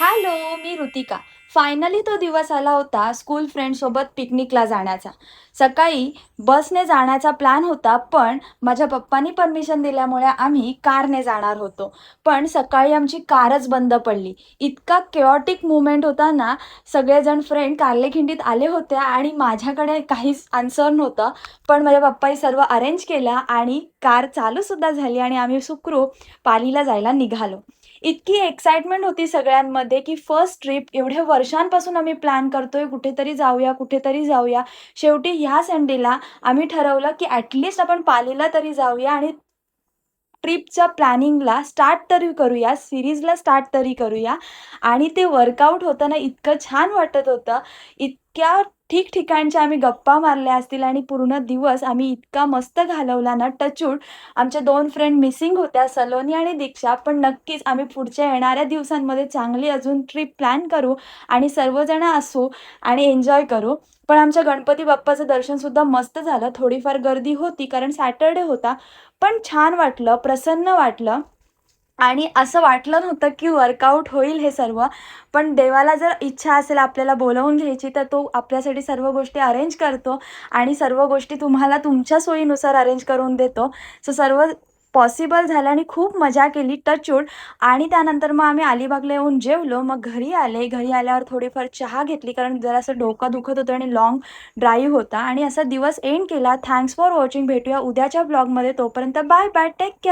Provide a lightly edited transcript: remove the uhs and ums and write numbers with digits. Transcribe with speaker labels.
Speaker 1: Hello, मी Ritika. Finally तो दिवस आला होता स्कूल फ्रेंड्ससोबत पिकनिकला जाण्याचा. सकाळी बसने जाण्याचा प्लॅन होता, पण माझ्या पप्पांनी परमिशन दिल्यामुळे आम्ही कारने जाणार होतो. पण सकाळी आमची कारच बंद पडली. इतका केओटिक मोमेंट होता ना, सगळेजण फ्रेंड कार्लेखिंडीत आले होते आणि माझ्याकडे काहीच आन्सर नव्हतं. पण माझ्या पप्पांनी सर्व अरेंज केलं आणि कार चालूसुद्धा झाली आणि आम्ही सुखरूप पालीला जायला निघालो. इतकी एक्साइटमेंट होती सगळ्यांमध्ये, की फर्स्ट ट्रिप एवढ्या वर्षांपासून आम्ही प्लॅन करतोय, कुठेतरी जाऊया, कुठेतरी जाऊया. शेवटी ह्या संडेला आम्ही ठरवलं, की ॲट आपण पालीला तरी जाऊया आणि ट्रिपच्या प्लॅनिंगला स्टार्ट तरी करूया, सीरीजला स्टार्ट तरी करूया आणि ते वर्कआउट होताना इतकं छान वाटत होतं. इतक्या ठिकठिकाणच्या आम्ही गप्पा मारल्या असतील आणि पूर्ण दिवस आम्ही इतका मस्त घालवला ना, टचवूड आमच्या 2 फ्रेंड मिसिंग होत्या, सलोनी आणि दीक्षा. पण नक्कीच आम्ही पुढच्या येणाऱ्या दिवसांमध्ये चांगली अजून ट्रिप प्लॅन करू आणि सर्वजण असू आणि एन्जॉय करू. पण आमच्या गणपती बाप्पाचं दर्शनसुद्धा मस्त झालं. थोडीफार गर्दी होती कारण सॅटर्डे होता. पण छान वाटलं, प्रसन्न वाटलं आणि असं वाटलं नव्हतं, की वर्कआउट होईल हे सर्व. पण देवाला जर इच्छा असेल आपल्याला बोलावून घ्यायची, तर तो आपल्यासाठी सर्व गोष्टी अरेंज करतो आणि सर्व गोष्टी तुम्हाला तुमच्या सोयीनुसार अरेंज करून देतो. सो सर्व पॉसिबल झालं आणि खूप मजा केली टचवूड आणि त्यानंतर मग आम्ही अलिबागला येऊन जेवलो. मग घरी आले. घरी आल्यावर थोडीफार चहा घेतली कारण जरासं डोकं दुखत होतं आणि लाँग ड्राईव्ह होता आणि असा दिवस एंड केला. Thanks for watching. भेटूया उद्याच्या ब्लॉगमध्ये. तोपर्यंत बाय बाय. Take care.